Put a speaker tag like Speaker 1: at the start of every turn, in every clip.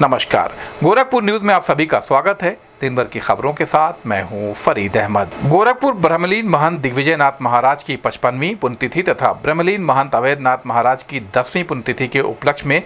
Speaker 1: नमस्कार, गोरखपुर न्यूज में आप सभी का स्वागत है। दिन भर की खबरों के साथ मैं हूं फरीद अहमद। गोरखपुर ब्रह्मलीन महंत दिग्विजयनाथ महाराज की 55वीं पुण्यतिथि तथा ब्रह्मलीन महंत अवैधनाथ महाराज की 10वीं पुण्यतिथि के उपलक्ष्य में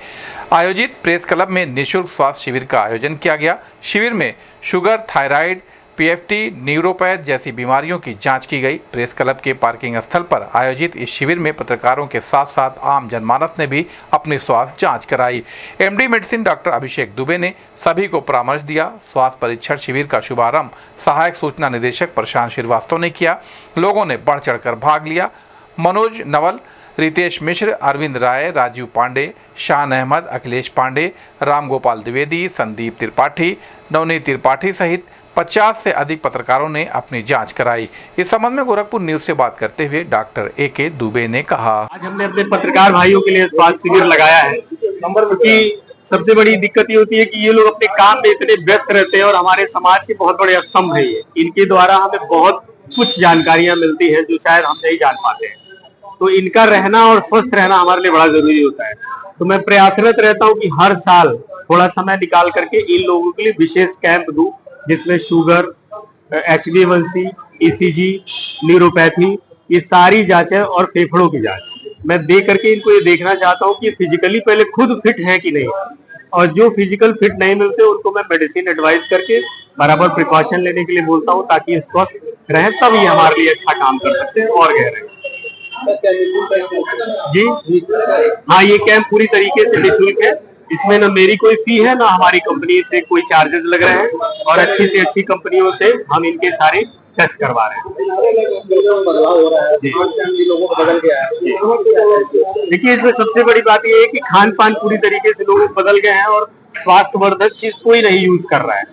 Speaker 1: आयोजित प्रेस क्लब में निःशुल्क स्वास्थ्य शिविर का आयोजन किया गया। शिविर में शुगर, थायराइड, पीएफटी, न्यूरोपैथ जैसी बीमारियों की जांच की गई। प्रेस क्लब के पार्किंग स्थल पर आयोजित इस शिविर में पत्रकारों के साथ साथ आम जनमानस ने भी अपनी स्वास्थ्य जांच कराई। एमडी मेडिसिन डॉक्टर अभिषेक दुबे ने सभी को परामर्श दिया। स्वास्थ्य परीक्षण शिविर का शुभारंभ सहायक सूचना निदेशक प्रशांत श्रीवास्तव ने किया। लोगों ने बढ़ चढ़कर भाग लिया। मनोज नवल, रितेश मिश्र, अरविंद राय, राजीव पांडे, शान अहमद, अखिलेश पांडे, रामगोपाल द्विवेदी, संदीप त्रिपाठी, नवनीत त्रिपाठी सहित 50 से अधिक पत्रकारों ने अपनी जांच कराई। इस संबंध में गोरखपुर न्यूज से बात करते हुए डॉक्टर ए.के. दुबे ने कहा,
Speaker 2: आज हमने अपने पत्रकार भाइयों के लिए स्वास्थ्य शिविर लगाया है। क्योंकि सबसे बड़ी दिक्कत ये होती है कि ये लोग अपने काम में इतने व्यस्त रहते हैं और हमारे समाज के बहुत बड़े स्तंभ है ये। इनके द्वारा हमें बहुत कुछ जानकारियां मिलती है जो शायद हम नहीं जान पाते हैं। तो इनका रहना और स्वस्थ रहना हमारे लिए बड़ा जरूरी होता है। तो मैं प्रयासरत रहता हूँ कि हर साल थोड़ा समय निकाल करके इन लोगों के लिए विशेष कैंप दूं, जिसमें शुगर, HbA1c, ECG, न्यूरोपैथी, ये सारी जांचें और फेफड़ों की जांच मैं दे करके इनको ये देखना चाहता हूँ कि फिजिकली पहले खुद फिट है कि नहीं, और जो फिजिकल फिट नहीं मिलते उनको मैं मेडिसिन एडवाइस करके बराबर प्रिकॉशन लेने के लिए बोलता हूँ, ताकि ये स्वस्थ रहें, तब ये हमारे लिए अच्छा काम कर सकते हैं और गहरे जी। हाँ, ये कैंप पूरी तरीके से निःशुल्क है। इसमें ना मेरी कोई फी है, ना हमारी कंपनी से कोई चार्जेस लग रहे हैं, और अच्छी से अच्छी कंपनियों से हम इनके सारे टेस्ट करवा रहे हैं। देखिए, इसमें सबसे बड़ी बात यह है कि खान पान पूरी तरीके से लोग बदल गए हैं और स्वास्थ्यवर्धक चीज कोई नहीं यूज कर रहा है।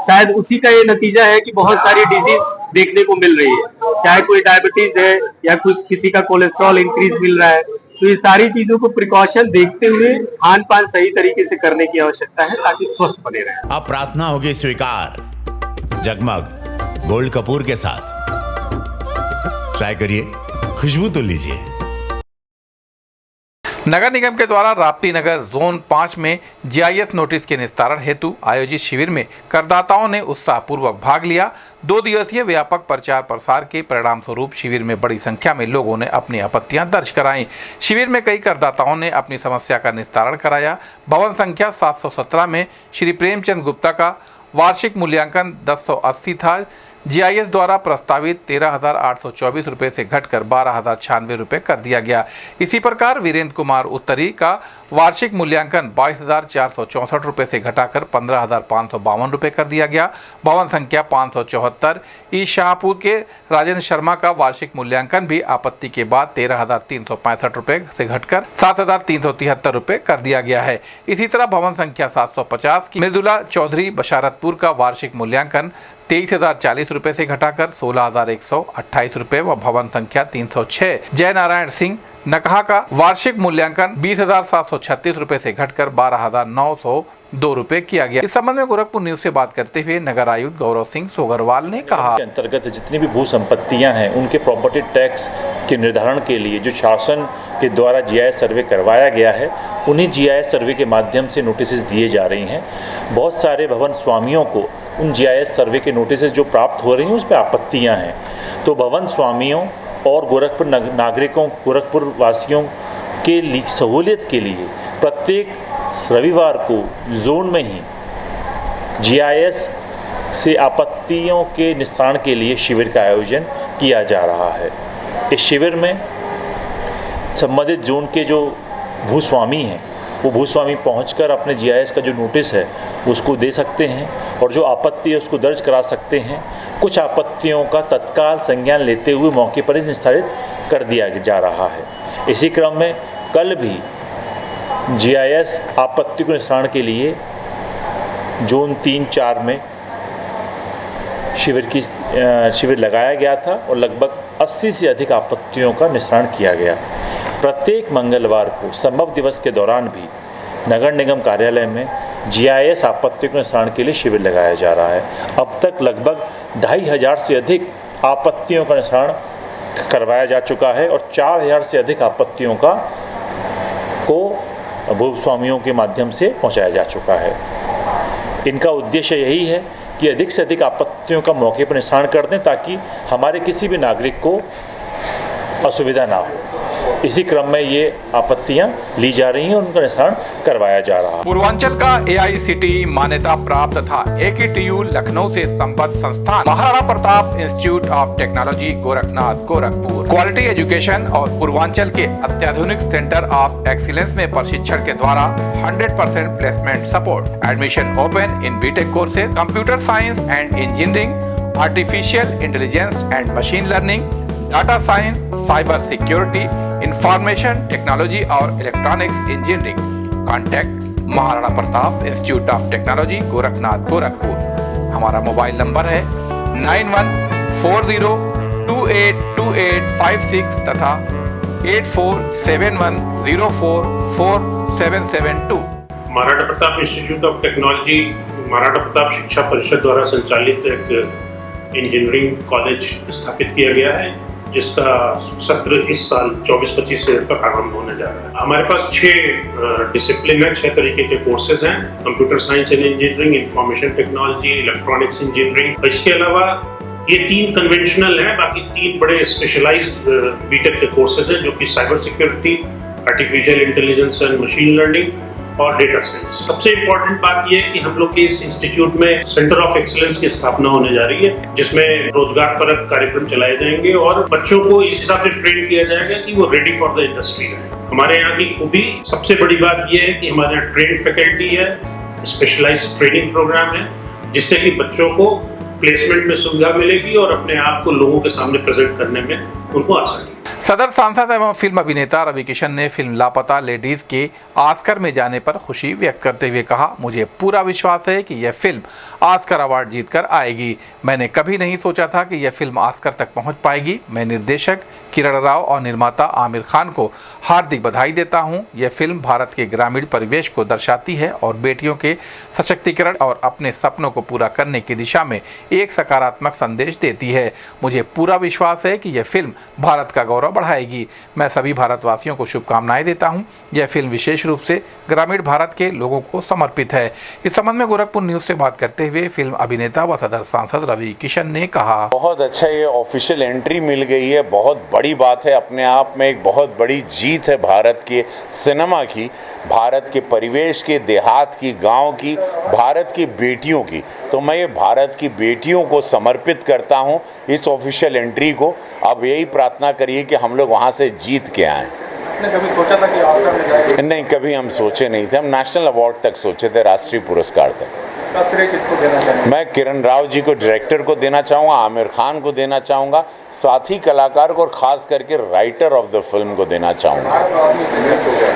Speaker 2: शायद उसी का ये नतीजा है कि बहुत सारी डिजीज देखने को मिल रही है, चाहे कोई डायबिटीज है या कुछ किसी का कोलेस्ट्रॉल इंक्रीज मिल रहा है। तो ये सारी चीजों को प्रिकॉशन देखते हुए खान पान सही तरीके से करने की आवश्यकता है, ताकि स्वस्थ बने रहे।
Speaker 3: अब प्रार्थना होगी स्वीकार जगमग गोल्ड कपूर के साथ। ट्राई करिए, खुशबू तो लीजिए।
Speaker 1: नगर निगम के द्वारा राप्ती नगर जोन 5 में GIS नोटिस के निस्तारण हेतु आयोजित शिविर में करदाताओं ने उत्साहपूर्वक भाग लिया। 2 दिवसीय व्यापक प्रचार प्रसार के परिणाम स्वरूप शिविर में बड़ी संख्या में लोगों ने अपनी आपत्तियां दर्ज कराईं। शिविर में कई करदाताओं ने अपनी समस्या का निस्तारण कराया। भवन संख्या 717 में श्री प्रेमचंद गुप्ता का वार्षिक मूल्यांकन 1080 था। GIS द्वारा प्रस्तावित 13,824 रुपये से घटकर 12,096 रुपये कर दिया गया। इसी प्रकार वीरेंद्र कुमार उत्तरी का वार्षिक मूल्यांकन 22,464 रुपये से घटाकर 15,552 रुपये कर दिया गया। भवन संख्या 574 ई शाहपुर के राजेंद्र शर्मा का वार्षिक मूल्यांकन भी आपत्ति के बाद 13,365 रुपये से घटकर 7,373 रुपये कर दिया गया है। इसी तरह भवन संख्या 750 की मृदुला चौधरी बशारतपुर का वार्षिक मूल्यांकन 23,040 रुपये से घटाकर 16,128 रुपये व भवन संख्या 306 जय नारायण सिंह नकहा का वार्षिक मूल्यांकन 20,736 रुपये से घटकर 12,902 रुपये किया गया। इस संबंध में गोरखपुर न्यूज से बात करते हुए नगर आयुक्त गौरव सिंह सोगरवाल ने कहा,
Speaker 4: अंतर्गत जितनी भी भू संपत्तियां हैं उनके प्रॉपर्टी टैक्स के निर्धारण के लिए जो शासन के द्वारा GIS सर्वे करवाया गया है, उन्हीं GIS सर्वे के माध्यम से नोटिस दिए जा रही हैं। बहुत सारे भवन स्वामियों को उन GIS सर्वे के नोटिस जो प्राप्त हो रही हैं उस पर आपत्तियां हैं। तो भवन स्वामियों और गोरखपुर नागरिकों, गोरखपुर वासियों के लिए सहूलियत के लिए प्रत्येक रविवार को जोन में ही GIS से आपत्तियों के निस्तारण के लिए शिविर का आयोजन किया जा रहा है। इस शिविर में संबंधित जोन के जो भूस्वामी हैं वो भूस्वामी पहुंचकर अपने GIS का जो नोटिस है उसको दे सकते हैं और जो आपत्ति है उसको दर्ज करा सकते हैं। कुछ आपत्तियों का तत्काल संज्ञान लेते हुए मौके पर ही निस्तारित कर दिया जा रहा है। इसी क्रम में कल भी GIS आपत्ति को निस्तारण के लिए जोन 3-4 में शिविर लगाया गया था और लगभग 80 से अधिक आपत्तियों का निस्तारण किया गया। प्रत्येक मंगलवार को संभव दिवस के दौरान भी नगर निगम कार्यालय में GIS आपत्ति को निस्तारण के लिए शिविर लगाया जा रहा है। अब तक लगभग 2,500 से अधिक आपत्तियों का निस्तारण करवाया जा चुका है और 4,000 से अधिक आपत्तियों को भूस्वामियों के माध्यम से पहुंचाया जा चुका है। इनका उद्देश्य यही है कि अधिक से अधिक आपत्तियों का मौके पर निस्तारण कर दें ताकि हमारे किसी भी नागरिक को असुविधा ना हो। इसी क्रम में ये आपत्तियां ली जा रही हैं और उनका निस्तारण करवाया जा रहा है।
Speaker 1: पूर्वांचल का AICTE मान्यता प्राप्त तथा AKTU लखनऊ से संबद्ध संस्थान Maharana Pratap institute of technology Gorakhnath Gorakhpur quality education और पूर्वांचल के अत्याधुनिक सेंटर ऑफ एक्सीलेंस में प्रशिक्षण के द्वारा 100% placement support. Admission open in B Tech courses, computer science and engineering, artificial intelligence and machine learning, data science, cyber security, information technology और electronics engineering. Contact Maharana Pratap institute of technology Gorakhnath Gorakhpur. हमारा mobile number है 9140282856 तथा 8471044772।
Speaker 5: Maharana Pratap institute of technology Maharana Pratap शिक्षा परिषद द्वारा संचालित एक engineering college स्थापित किया गया है, जिसका सत्र इस साल 24-25 से तक आरंभ होने जा रहा है। हमारे पास 6 डिसिप्लिन है, 6 तरीके के कोर्सेज हैं। Computer science and engineering, information technology, electronics engineering. इसके अलावा ये 3 कन्वेंशनल हैं, बाकी 3 बड़े स्पेशलाइज्ड बीटेक के कोर्सेज हैं, जो कि cyber security, artificial intelligence and machine learning और डेटा साइंस। सबसे इम्पोर्टेंट बात यह है कि हम लोग के इस इंस्टीट्यूट में सेंटर ऑफ एक्सीलेंस की स्थापना होने जा रही है, जिसमें रोजगार परक कार्यक्रम चलाए जाएंगे और बच्चों को इस हिसाब से ट्रेन किया जाएगा कि वो रेडी फॉर द इंडस्ट्री है। हमारे यहाँ की खूबी, सबसे बड़ी बात यह है कि हमारे यहाँ ट्रेन फैकल्टी है, स्पेशलाइज्ड ट्रेनिंग प्रोग्राम है, जिससे कि बच्चों को प्लेसमेंट में सुविधा मिलेगी और अपने आप को लोगों के सामने प्रेजेंट करने में उनको आसानी।
Speaker 1: सदर सांसद एवं फिल्म अभिनेता रवि किशन ने फिल्म लापता लेडीज के ऑस्कर में जाने पर खुशी व्यक्त करते हुए कहा, मुझे पूरा विश्वास है कि यह फिल्म ऑस्कर अवार्ड जीतकर आएगी। मैंने कभी नहीं सोचा था कि यह फिल्म ऑस्कर तक पहुंच पाएगी। मैं निर्देशक किरण राव और निर्माता आमिर खान को हार्दिक बधाई देता हूं। यह फिल्म भारत के ग्रामीण परिवेश को दर्शाती है और बेटियों के सशक्तिकरण और अपने सपनों को पूरा करने की दिशा में एक सकारात्मक संदेश देती है। मुझे पूरा विश्वास है कि यह फिल्म भारत का गौरव बढ़ाएगी। मैं सभी भारतवासियों को शुभकामनाएं देता हूं। यह फिल्म विशेष रूप से ग्रामीण भारत के लोगों को समर्पित है। इस संबंध में गोरखपुर न्यूज से बात करते हुए फिल्म अभिनेता व सदर सांसद रवि किशन ने कहा,
Speaker 6: बहुत अच्छा, ये ऑफिशियल एंट्री मिल गई है, बहुत बड़ी बात है। अपने आप में एक बहुत बड़ी जीत है भारत के सिनेमा की, भारत के परिवेश के, देहात की, गांव की, भारत की बेटियों की। तो मैं ये भारत की बेटियों को समर्पित करता हूं इस ऑफिशियल एंट्री को। अब यही प्रार्थना करिए कि हम लोग वहां से जीत के आएँ।
Speaker 2: आपने कभी सोचा था कि ऑस्कर में जाएंगे?
Speaker 6: नहीं, कभी हम सोचे नहीं थे। हम नेशनल अवार्ड तक सोचे थे, राष्ट्रीय पुरस्कार तक।
Speaker 2: इसका श्रेय किसको देना चाहेंगे?
Speaker 6: मैं किरण राव जी को, डायरेक्टर को देना चाहूँगा, आमिर खान को देना चाहूँगा, साथी कलाकार को और ख़ास करके राइटर ऑफ द फिल्म को देना चाहूँगा।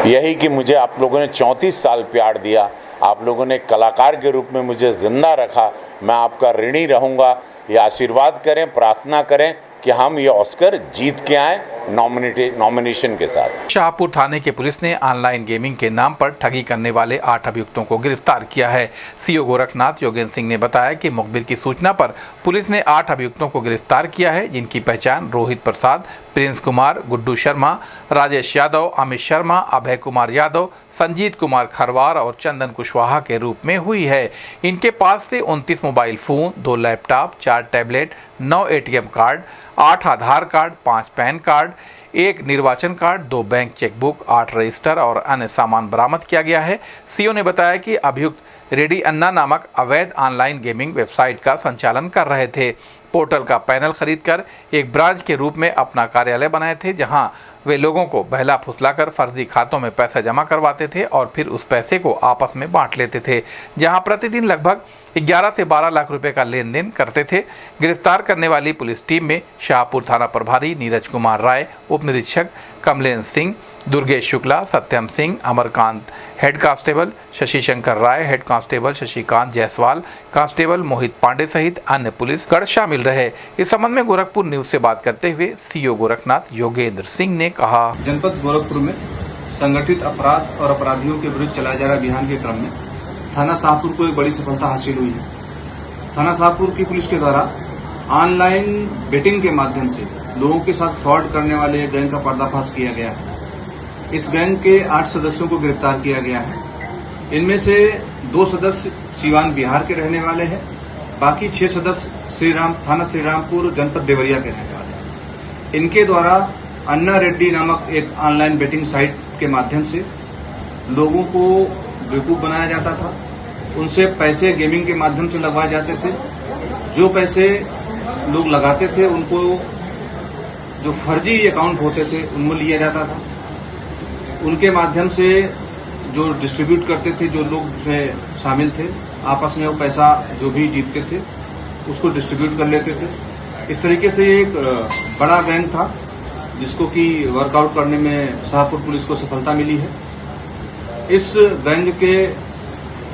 Speaker 6: यही कि मुझे आप लोगों ने 34 साल प्यार दिया, आप लोगों ने कलाकार के रूप में मुझे ज़िंदा रखा। मैं आपका ऋणी रहूँगा। ये आशीर्वाद करें, प्रार्थना करें कि हम ये ऑस्कर जीत के आए नॉमिनेशन के साथ।
Speaker 1: शाहपुर थाने की पुलिस ने ऑनलाइन गेमिंग के नाम पर ठगी करने वाले 8 अभियुक्तों को गिरफ्तार किया है। सीओ गोरखनाथ योगेंद्र सिंह ने बताया कि मुखबिर की सूचना पर पुलिस ने 8 अभियुक्तों को गिरफ्तार किया है, जिनकी पहचान रोहित प्रसाद, प्रिंस कुमार, गुड्डू शर्मा, राजेश यादव, अमित शर्मा, अभय कुमार यादव, संजीत कुमार खरवार और चंदन कुशवाहा के रूप में हुई है। इनके पास से 29 mobile phone, 2 laptop, 4 tablet, 9 ATM card, 8 आधार कार्ड, 5 पैन कार्ड, 1 निर्वाचन कार्ड, 2 बैंक चेकबुक, 8 रजिस्टर और अन्य सामान बरामद किया गया है। सीओ ने बताया कि अभियुक्त रेडी अन्ना नामक अवैध ऑनलाइन गेमिंग वेबसाइट का संचालन कर रहे थे। पोर्टल का पैनल खरीदकर एक ब्रांच के रूप में अपना कार्यालय बनाए थे, जहां वे लोगों को बहला फुसलाकर फर्जी खातों में पैसा जमा करवाते थे और फिर उस पैसे को आपस में बांट लेते थे, जहां प्रतिदिन लगभग 11 से 12 लाख रुपए का लेन देन करते थे। गिरफ्तार करने वाली पुलिस टीम में शाहपुर थाना प्रभारी नीरज कुमार राय, उप निरीक्षक Kamalen Singh, Durgesh Shukla, Satyam Singh, Amarkant head constable, Shashi Shankar Rai head constable, Shashikant Jaiswal constable, Mohit Pandey सहित अन्य पुलिसगण शामिल रहे। इस संबंध में गोरखपुर न्यूज से बात करते हुए सीओ गोरखनाथ योगेंद्र सिंह ने कहा,
Speaker 7: जनपद गोरखपुर में संगठित अपराध और अपराधियों के विरुद्ध चलाए जा रहे अभियान के क्रम में थाना शाहपुर को एक बड़ी सफलता हासिल हुई है। थाना शाहपुर की पुलिस के द्वारा ऑनलाइन बेटिंग के माध्यम से लोगों के साथ फ्रॉड करने वाले गैंग का पर्दाफाश किया गया है। इस गैंग के 8 सदस्यों को गिरफ्तार किया गया है। इनमें से 2 सदस्य सीवान बिहार के रहने वाले हैं, बाकी 6 सदस्य थाना श्रीरामपुर जनपद देवरिया के रहने वाले हैं। इनके द्वारा अन्ना रेड्डी नामक एक ऑनलाइन बेटिंग साइट के माध्यम से लोगों को बेवकूफ बनाया जाता था। उनसे पैसे गेमिंग के माध्यम से लगवाए जाते थे। जो पैसे लोग लगाते थे उनको जो फर्जी अकाउंट होते थे उनमें लिया जाता था। उनके माध्यम से जो डिस्ट्रीब्यूट करते थे, जो लोग उसमें शामिल थे, आपस में वो पैसा जो भी जीतते थे उसको डिस्ट्रीब्यूट कर लेते थे। इस तरीके से एक बड़ा गैंग था जिसको कि वर्कआउट करने में शाहपुर पुलिस को सफलता मिली है। इस गैंग के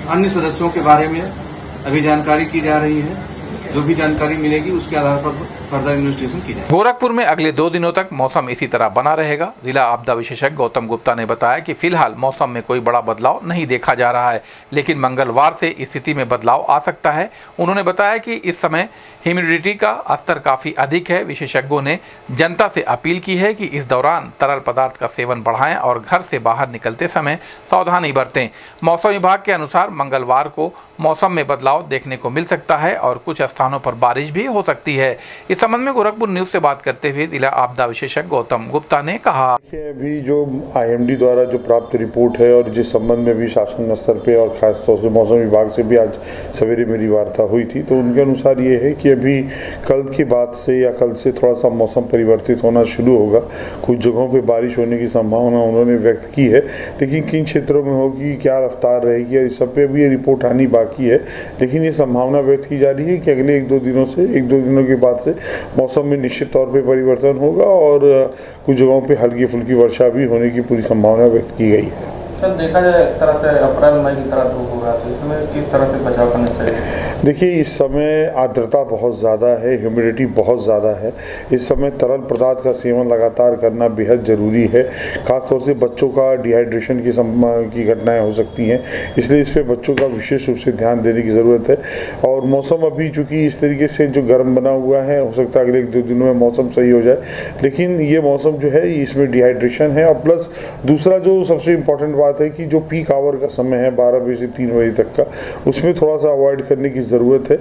Speaker 7: अन्य सदस्यों के बारे में अभी जानकारी की जा रही है। जो भी जानकारी मिलेगी उसके आधार पर फर्दर इन्वेस्टिगेशन की जाएगी।
Speaker 1: गोरखपुर में अगले 2 दिनों तक मौसम इसी तरह बना रहेगा। जिला आपदा विशेषज्ञ गौतम गुप्ता ने बताया कि फिलहाल मौसम में कोई बड़ा बदलाव नहीं देखा जा रहा है, लेकिन मंगलवार से स्थिति में बदलाव आ सकता है। उन्होंने बताया कि इस समय ह्यूमिडिटी का स्तर काफी अधिक है। विशेषज्ञों ने जनता से अपील की है कि इस दौरान तरल पदार्थ का सेवन बढ़ाएं और घर से बाहर निकलते समय सावधानी बरतें। मौसम विभाग के अनुसार मंगलवार को मौसम में बदलाव देखने को मिल सकता है और कुछ स्थानों पर बारिश भी हो सकती है। इस संबंध में गोरखपुर न्यूज से बात करते हुए जिला आपदा विशेषज्ञ गौतम गुप्ता ने कहा,
Speaker 8: अभी जो IMD द्वारा जो प्राप्त रिपोर्ट है और जिस संबंध में भी शासन स्तर पे और खासतौर से मौसम विभाग से भी आज सवेरे मेरी वार्ता हुई थी, तो उनके अनुसार ये है कि अभी कल के बाद से या कल से थोड़ा सा मौसम परिवर्तित होना शुरू होगा। कुछ जगहों पे बारिश होने की संभावना उन्होंने व्यक्त की है, लेकिन किन क्षेत्रों में होगी, क्या रफ्तार रहेगी, इस सब पे भी ये रिपोर्ट आनी बाकी है। लेकिन ये संभावना व्यक्त की जा रही है कि अगले 1-2 दिनों के बाद से मौसम में निश्चित तौर पे परिवर्तन होगा और कुछ जगहों पे हल्की फुल्की वर्षा भी होने की पूरी संभावना व्यक्त की गई है।
Speaker 9: सर, देखा जाए एक तरह से अप्रैल मई की तरह धूप होगा, तो इसमें किस तरह से बचाव करना चाहिए?
Speaker 8: देखिए, इस समय आर्द्रता बहुत ज़्यादा है, ह्यूमिडिटी बहुत ज़्यादा है। इस समय तरल पदार्थ का सेवन लगातार करना बेहद ज़रूरी है। खासतौर से बच्चों का डिहाइड्रेशन की घटनाएं हो सकती हैं, इसलिए इस पर बच्चों का विशेष रूप से ध्यान देने की ज़रूरत है। और मौसम अभी चूँकि इस तरीके से जो गर्म बना हुआ है, हो सकता है अगले 1-2 दिनों में मौसम सही हो जाए, लेकिन ये मौसम जो है इसमें डिहाइड्रेशन है। और प्लस दूसरा जो सबसे इम्पॉर्टेंट बात है कि जो पीक आवर का समय है 12 बजे से 3 बजे तक का, उसमें थोड़ा सा अवॉइड करने की ज़रूरत है।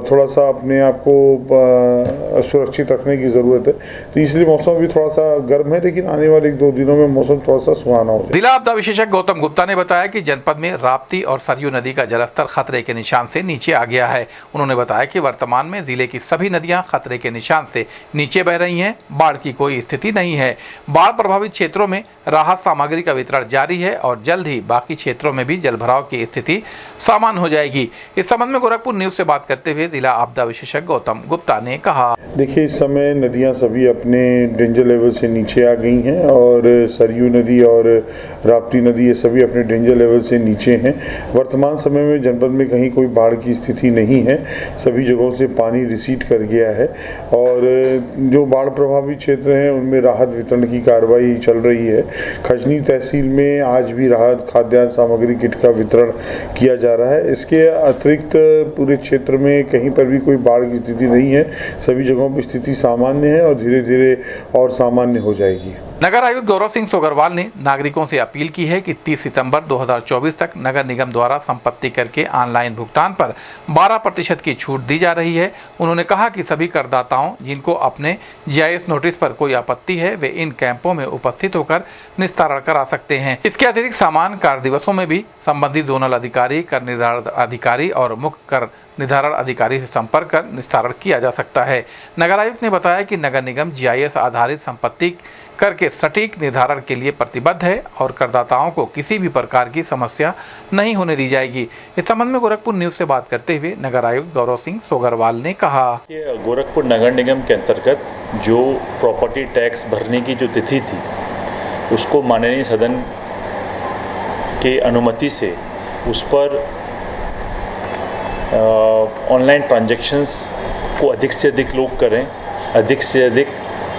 Speaker 8: थोड़ा सा अपने आप को सुरक्षित रखने की ज़रूरत है। तो इसलिए मौसम भी थोड़ा सा गर्म है, लेकिन आने वाले 1-2 दिनों में मौसम थोड़ा सा सुहाना हो जाए।
Speaker 1: जिला आपदा विशेषज्ञ गौतम गुप्ता ने बताया कि जनपद में राप्ती और सरयू नदी का जलस्तर खतरे के निशान से नीचे आ गया है। उन्होंने बताया कि वर्तमान में जिले की सभी नदियां खतरे के निशान से नीचे बह रही हैं। बाढ़ की कोई स्थिति नहीं है। बाढ़ प्रभावित क्षेत्रों में राहत सामग्री का वितरण जारी है और जल्द ही बाकी क्षेत्रों में भी जलभराव की स्थिति सामान्य हो जाएगी। इस संबंध में गोरखपुर न्यूज से बात करते हुए जिला आपदा विशेषज्ञ गौतम गुप्ता ने कहा,
Speaker 8: देखिए, इस समय नदियां सभी अपने डेंजर लेवल से नीचे आ गई हैं और सरयू नदी और राप्ती नदी ये सभी अपने डेंजर लेवल से नीचे हैं। वर्तमान समय में जनपद में कहीं कोई बाढ़ की स्थिति नहीं है। सभी जगहों से पानी रिसीड कर गया है और जो बाढ़ प्रभावित क्षेत्र हैं उनमें राहत वितरण की कार्रवाई चल रही है। खजनी तहसील में आज भी राहत खाद्यान्न सामग्री किट का वितरण किया जा रहा है। इसके अतिरिक्त पूरे क्षेत्र में कहीं पर भी कोई बाढ़ की स्थिति नहीं है। सभी जगहों पर स्थिति सामान्य है और धीरे धीरे और सामान्य हो जाएगी।
Speaker 1: नगर आयुक्त गौरव सिंह सोगरवाल ने नागरिकों से अपील की है कि 30 सितंबर 2024 तक नगर निगम द्वारा संपत्ति कर के ऑनलाइन भुगतान पर 12% की छूट दी जा रही है। उन्होंने कहा कि सभी करदाताओं जिनको अपने GIS नोटिस पर कोई आपत्ति है वे इन कैंपों में उपस्थित होकर निस्तारण करा सकते हैं। इसके अतिरिक्त समान कार्य दिवसों में भी संबंधित जोनल अधिकारी, कर निर्धारण अधिकारी और मुख्य कर निर्धारण अधिकारी से संपर्क कर निस्तारण किया जा सकता है। नगर आयुक्त ने बताया कि नगर निगम GIS आधारित संपत्ति कर के सटीक निर्धारण के लिए प्रतिबद्ध है और करदाताओं को किसी भी प्रकार की समस्या नहीं होने दी जाएगी। इस संबंध में गोरखपुर न्यूज से बात करते हुए नगर आयुक्त गौरव सिंह सोगरवाल ने कहा,
Speaker 4: गोरखपुर नगर निगम के अंतर्गत जो प्रॉपर्टी टैक्स भरने की जो तिथि थी उसको माननीय सदन के अनुमति से उस पर ऑनलाइन ट्रांजैक्शंस को अधिक से अधिक लोग करें, अधिक से अधिक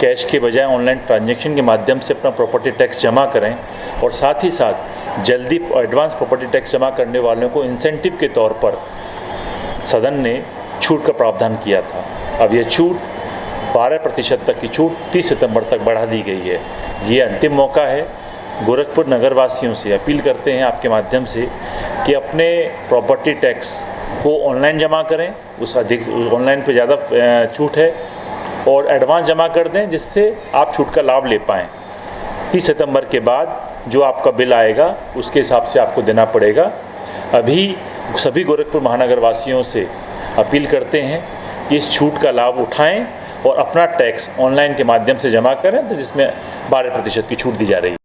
Speaker 4: कैश के बजाय ऑनलाइन ट्रांजैक्शन के माध्यम से अपना प्रॉपर्टी टैक्स जमा करें और साथ ही साथ जल्दी एडवांस प्रॉपर्टी टैक्स जमा करने वालों को इंसेंटिव के तौर पर सदन ने छूट का प्रावधान किया था। अब यह छूट 12% तक की छूट 30 सितंबर तक बढ़ा दी गई है। ये अंतिम मौका है गोरखपुर नगरवासियों से अपील करते हैं आपके माध्यम से कि अपने प्रॉपर्टी टैक्स को ऑनलाइन जमा करें, उस अधिक ऑनलाइन पे ज़्यादा छूट है, और एडवांस जमा कर दें जिससे आप छूट का लाभ ले पाएँ। 30 सितंबर के बाद जो आपका बिल आएगा उसके हिसाब से आपको देना पड़ेगा। अभी सभी गोरखपुर महानगर वासियों से अपील करते हैं कि इस छूट का लाभ उठाएं और अपना टैक्स ऑनलाइन के माध्यम से जमा करें, तो जिसमें 12% की छूट दी जा रही है।